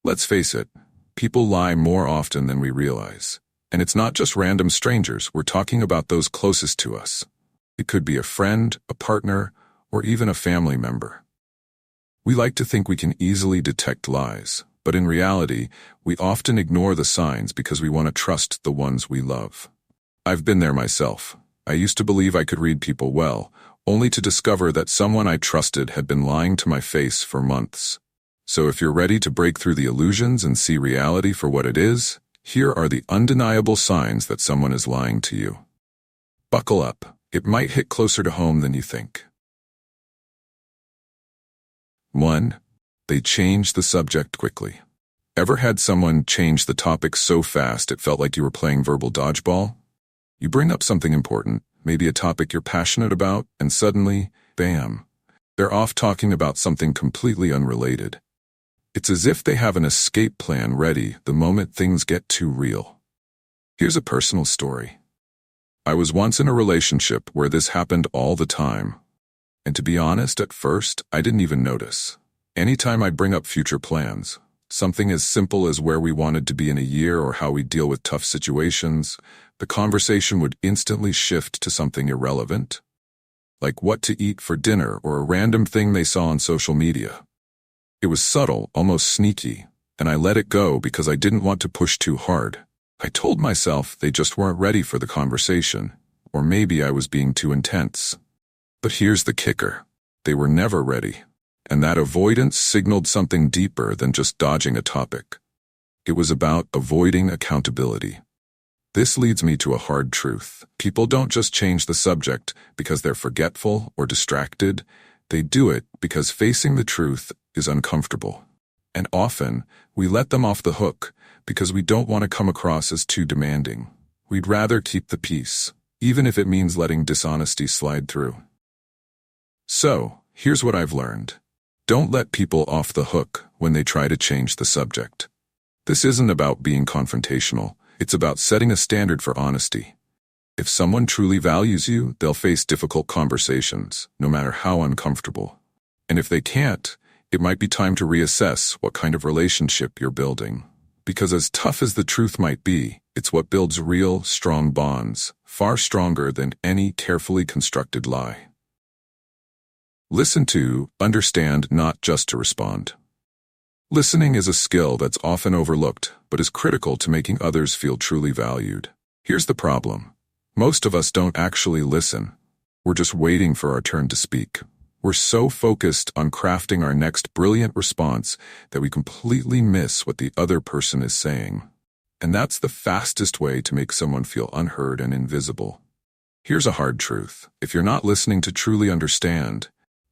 Let's face it, people lie more often than we realize. And it's not just random strangers, we're talking about those closest to us. It could be a friend, a partner, or even a family member. We like to think we can easily detect lies, but in reality, we often ignore the signs because we want to trust the ones we love. I've been there myself. I used to believe I could read people well, only to discover that someone I trusted had been lying to my face for months. So if you're ready to break through the illusions and see reality for what it is, here are the undeniable signs that someone is lying to you. Buckle up. It might hit closer to home than you think. 1. They change the subject quickly. Ever had someone change the topic so fast it felt like you were playing verbal dodgeball? You bring up something important, maybe a topic you're passionate about, and suddenly, bam, they're off talking about something completely unrelated. It's as if they have an escape plan ready the moment things get too real. Here's a personal story. I was once in a relationship where this happened all the time. And to be honest, at first, I didn't even notice. Anytime I'd bring up future plans, something as simple as where we wanted to be in a year or how we deal with tough situations, the conversation would instantly shift to something irrelevant, like what to eat for dinner or a random thing they saw on social media. It was subtle, almost sneaky, and I let it go because I didn't want to push too hard. I told myself they just weren't ready for the conversation, or maybe I was being too intense. But here's the kicker. They were never ready, and that avoidance signaled something deeper than just dodging a topic. It was about avoiding accountability. This leads me to a hard truth. People don't just change the subject because they're forgetful or distracted. They do it because facing the truth is uncomfortable. And often, we let them off the hook because we don't want to come across as too demanding. We'd rather keep the peace, even if it means letting dishonesty slide through. So, here's what I've learned. Don't let people off the hook when they try to change the subject. This isn't about being confrontational. It's about setting a standard for honesty. If someone truly values you, they'll face difficult conversations, no matter how uncomfortable. And if they can't, it might be time to reassess what kind of relationship you're building. Because as tough as the truth might be, it's what builds real, strong bonds, far stronger than any carefully constructed lie. Listen to, understand, not just to respond. Listening is a skill that's often overlooked, but is critical to making others feel truly valued. Here's the problem. Most of us don't actually listen. We're just waiting for our turn to speak. We're so focused on crafting our next brilliant response that we completely miss what the other person is saying. And that's the fastest way to make someone feel unheard and invisible. Here's a hard truth. If you're not listening to truly understand,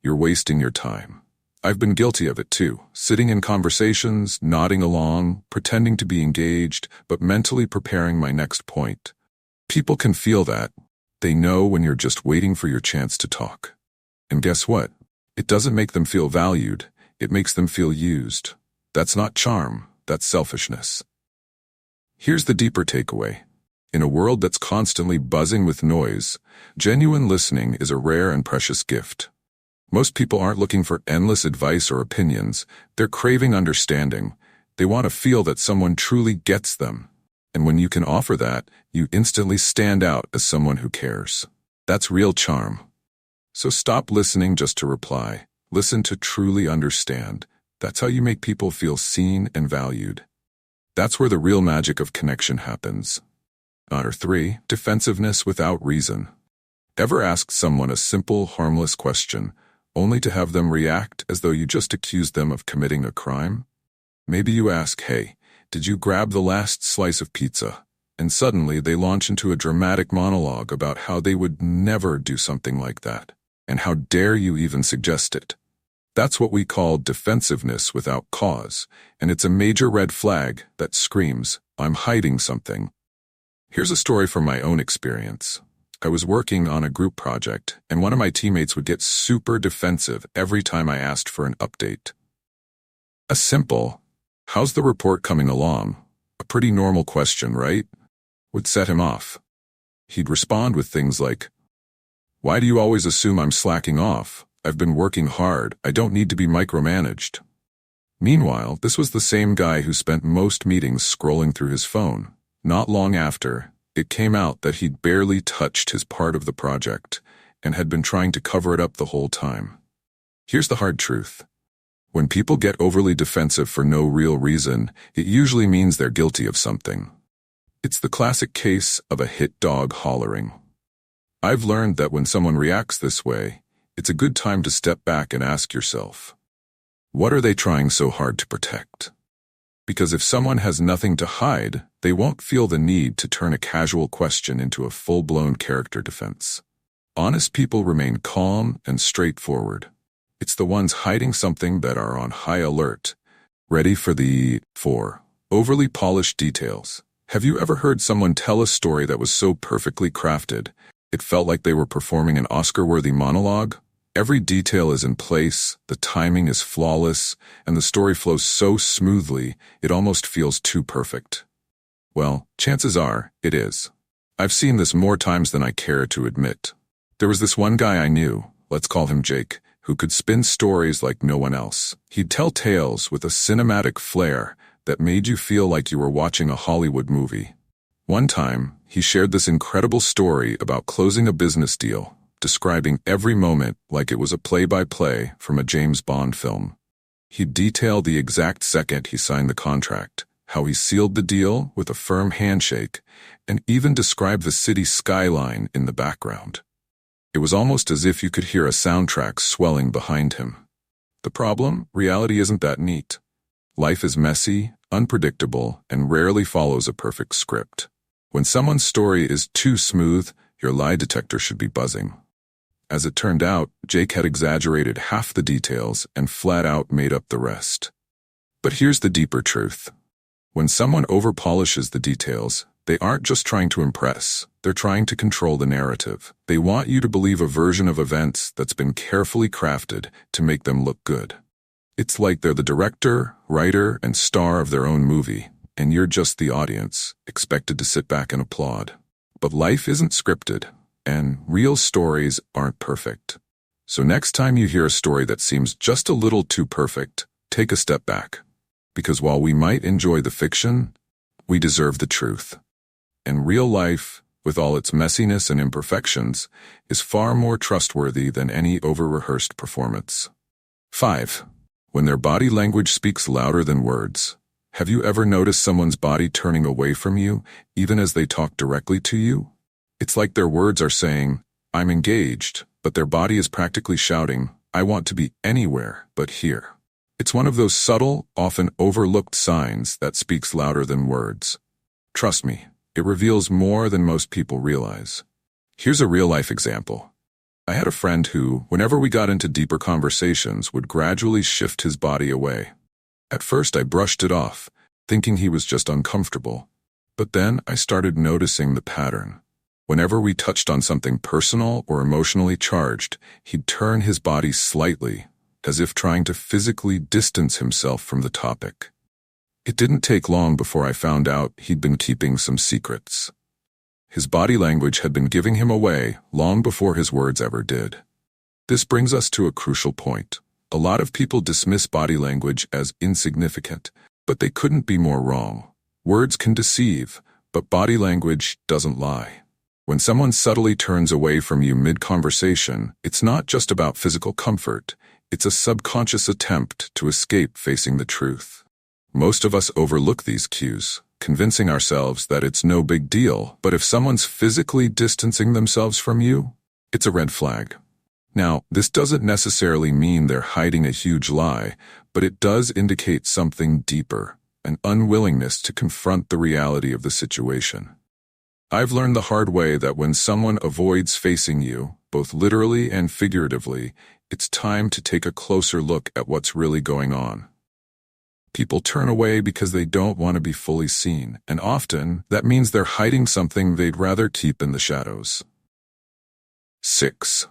you're wasting your time. I've been guilty of it too, sitting in conversations, nodding along, pretending to be engaged, but mentally preparing my next point. People can feel that. They know when you're just waiting for your chance to talk. And guess what? It doesn't make them feel valued. It makes them feel used. That's not charm. That's selfishness. Here's the deeper takeaway. In a world that's constantly buzzing with noise, genuine listening is a rare and precious gift. Most people aren't looking for endless advice or opinions. They're craving understanding. They want to feel that someone truly gets them. And when you can offer that, you instantly stand out as someone who cares. That's real charm. So stop listening just to reply. Listen to truly understand. That's how you make people feel seen and valued. That's where the real magic of connection happens. Number 3, defensiveness without reason. Ever ask someone a simple, harmless question, only to have them react as though you just accused them of committing a crime? Maybe you ask, "Hey, did you grab the last slice of pizza?" And suddenly they launch into a dramatic monologue about how they would never do something like that. And how dare you even suggest it? That's what we call defensiveness without cause, and it's a major red flag that screams, "I'm hiding something." Here's a story from my own experience. I was working on a group project, and one of my teammates would get super defensive every time I asked for an update. A simple, "How's the report coming along?" A pretty normal question, right? Would set him off. He'd respond with things like, "Why do you always assume I'm slacking off? I've been working hard. I don't need to be micromanaged." Meanwhile, this was the same guy who spent most meetings scrolling through his phone. Not long after, it came out that he'd barely touched his part of the project and had been trying to cover it up the whole time. Here's the hard truth. When people get overly defensive for no real reason, it usually means they're guilty of something. It's the classic case of a hit dog hollering. I've learned that when someone reacts this way, it's a good time to step back and ask yourself, what are they trying so hard to protect? Because if someone has nothing to hide, they won't feel the need to turn a casual question into a full-blown character defense. Honest people remain calm and straightforward. It's the ones hiding something that are on high alert, ready for the 4 overly polished details. Have you ever heard someone tell a story that was so perfectly crafted, it felt like they were performing an Oscar-worthy monologue? Every detail is in place, the timing is flawless, and the story flows so smoothly, it almost feels too perfect. Well, chances are, it is. I've seen this more times than I care to admit. There was this one guy I knew, let's call him Jake, who could spin stories like no one else. He'd tell tales with a cinematic flair that made you feel like you were watching a Hollywood movie. One time, he shared this incredible story about closing a business deal, describing every moment like it was a play-by-play from a James Bond film. He'd detail the exact second he signed the contract, how he sealed the deal with a firm handshake, and even describe the city skyline in the background. It was almost as if you could hear a soundtrack swelling behind him. The problem? Reality isn't that neat. Life is messy, unpredictable, and rarely follows a perfect script. When someone's story is too smooth, your lie detector should be buzzing. As it turned out, Jake had exaggerated half the details and flat out made up the rest. But here's the deeper truth. When someone overpolishes the details, they aren't just trying to impress, they're trying to control the narrative. They want you to believe a version of events that's been carefully crafted to make them look good. It's like they're the director, writer, and star of their own movie, and you're just the audience, expected to sit back and applaud. But life isn't scripted, and real stories aren't perfect. So next time you hear a story that seems just a little too perfect, take a step back. Because while we might enjoy the fiction, we deserve the truth. And real life, with all its messiness and imperfections, is far more trustworthy than any over-rehearsed performance. 5. When their body language speaks louder than words. Have you ever noticed someone's body turning away from you, even as they talk directly to you? It's like their words are saying, I'm engaged, but their body is practically shouting, I want to be anywhere but here. It's one of those subtle, often overlooked signs that speaks louder than words. Trust me, it reveals more than most people realize. Here's a real-life example. I had a friend who, whenever we got into deeper conversations, would gradually shift his body away. At first I brushed it off, thinking he was just uncomfortable. But then I started noticing the pattern. Whenever we touched on something personal or emotionally charged, he'd turn his body slightly, as if trying to physically distance himself from the topic. It didn't take long before I found out he'd been keeping some secrets. His body language had been giving him away long before his words ever did. This brings us to a crucial point. A lot of people dismiss body language as insignificant, but they couldn't be more wrong. Words can deceive, but body language doesn't lie. When someone subtly turns away from you mid-conversation, it's not just about physical comfort. It's a subconscious attempt to escape facing the truth. Most of us overlook these cues, convincing ourselves that it's no big deal, but if someone's physically distancing themselves from you, it's a red flag. Now, this doesn't necessarily mean they're hiding a huge lie, but it does indicate something deeper, an unwillingness to confront the reality of the situation. I've learned the hard way that when someone avoids facing you, both literally and figuratively, it's time to take a closer look at what's really going on. People turn away because they don't want to be fully seen, and often that means they're hiding something they'd rather keep in the shadows. 6.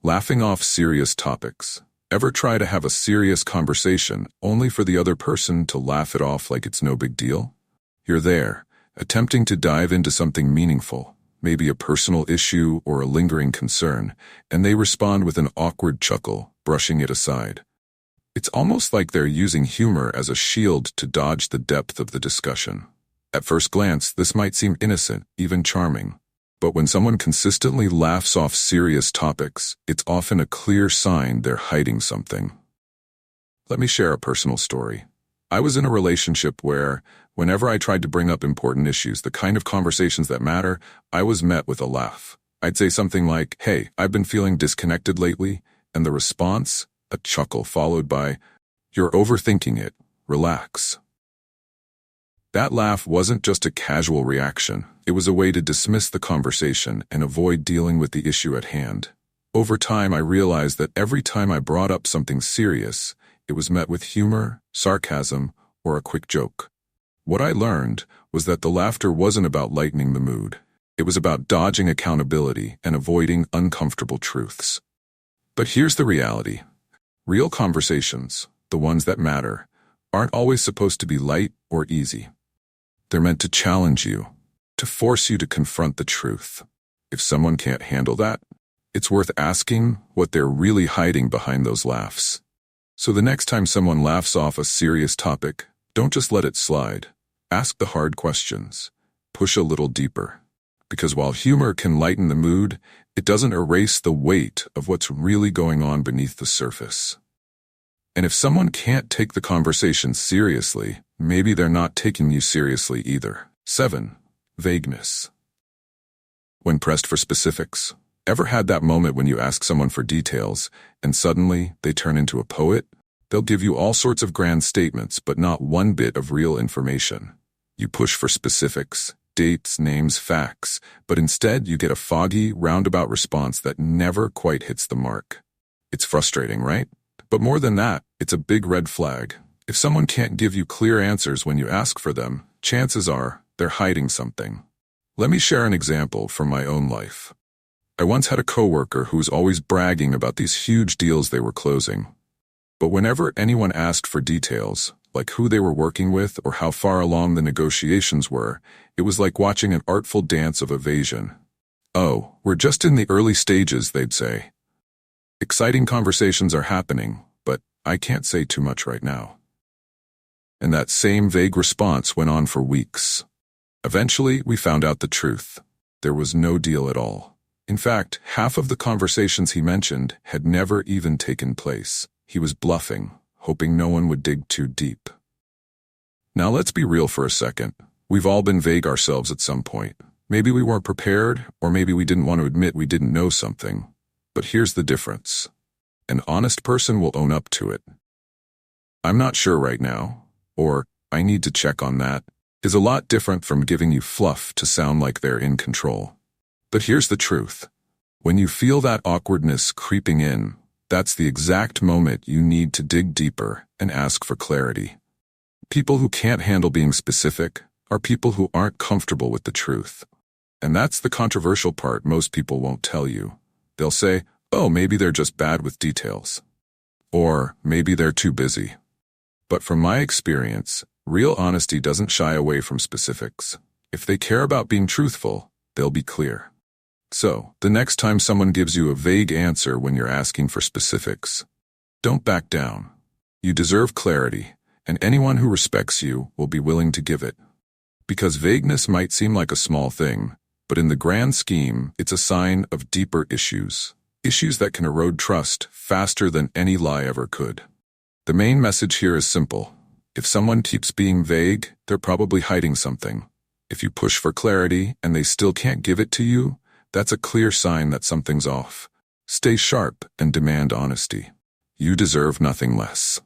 Laughing off serious topics. Ever try to have a serious conversation only for the other person to laugh it off like it's no big deal? You're there, attempting to dive into something meaningful, maybe a personal issue or a lingering concern, and they respond with an awkward chuckle, brushing it aside. It's almost like they're using humor as a shield to dodge the depth of the discussion. At first glance, this might seem innocent, even charming. But when someone consistently laughs off serious topics, it's often a clear sign they're hiding something. Let me share a personal story. I was in a relationship where, whenever I tried to bring up important issues, the kind of conversations that matter, I was met with a laugh. I'd say something like, "Hey, I've been feeling disconnected lately," and the response, a chuckle followed by, "You're overthinking it. Relax." That laugh wasn't just a casual reaction. It was a way to dismiss the conversation and avoid dealing with the issue at hand. Over time, I realized that every time I brought up something serious, it was met with humor, sarcasm, or a quick joke. What I learned was that the laughter wasn't about lightening the mood. It was about dodging accountability and avoiding uncomfortable truths. But here's the reality. Real conversations, the ones that matter, aren't always supposed to be light or easy. They're meant to challenge you, to force you to confront the truth. If someone can't handle that, it's worth asking what they're really hiding behind those laughs. So the next time someone laughs off a serious topic, don't just let it slide. Ask the hard questions. Push a little deeper. Because while humor can lighten the mood, it doesn't erase the weight of what's really going on beneath the surface. And if someone can't take the conversation seriously, maybe they're not taking you seriously either. 7. Vagueness. When pressed for specifics. Ever had that moment when you ask someone for details, and suddenly they turn into a poet? They'll give you all sorts of grand statements, but not one bit of real information. You push for specifics, dates, names, facts, but instead you get a foggy, roundabout response that never quite hits the mark. It's frustrating, right? But more than that, it's a big red flag. If someone can't give you clear answers when you ask for them, chances are they're hiding something. Let me share an example from my own life. I once had a coworker who was always bragging about these huge deals they were closing. But whenever anyone asked for details, like who they were working with or how far along the negotiations were, it was like watching an artful dance of evasion. "Oh, we're just in the early stages," they'd say. "Exciting conversations are happening, but I can't say too much right now." And that same vague response went on for weeks. Eventually, we found out the truth. There was no deal at all. In fact, half of the conversations he mentioned had never even taken place. He was bluffing, hoping no one would dig too deep. Now let's be real for a second. We've all been vague ourselves at some point. Maybe we weren't prepared, or maybe we didn't want to admit we didn't know something. But here's the difference. An honest person will own up to it. "I'm not sure right now," or "I need to check on that," is a lot different from giving you fluff to sound like they're in control. But here's the truth. When you feel that awkwardness creeping in, that's the exact moment you need to dig deeper and ask for clarity. People who can't handle being specific are people who aren't comfortable with the truth. And that's the controversial part most people won't tell you. They'll say, "Oh, maybe they're just bad with details." Or, "Maybe they're too busy." But from my experience, real honesty doesn't shy away from specifics. If they care about being truthful, they'll be clear. So, the next time someone gives you a vague answer when you're asking for specifics, don't back down. You deserve clarity, and anyone who respects you will be willing to give it. Because vagueness might seem like a small thing, but in the grand scheme, it's a sign of deeper issues. Issues that can erode trust faster than any lie ever could. The main message here is simple. If someone keeps being vague, they're probably hiding something. If you push for clarity and they still can't give it to you, that's a clear sign that something's off. Stay sharp and demand honesty. You deserve nothing less.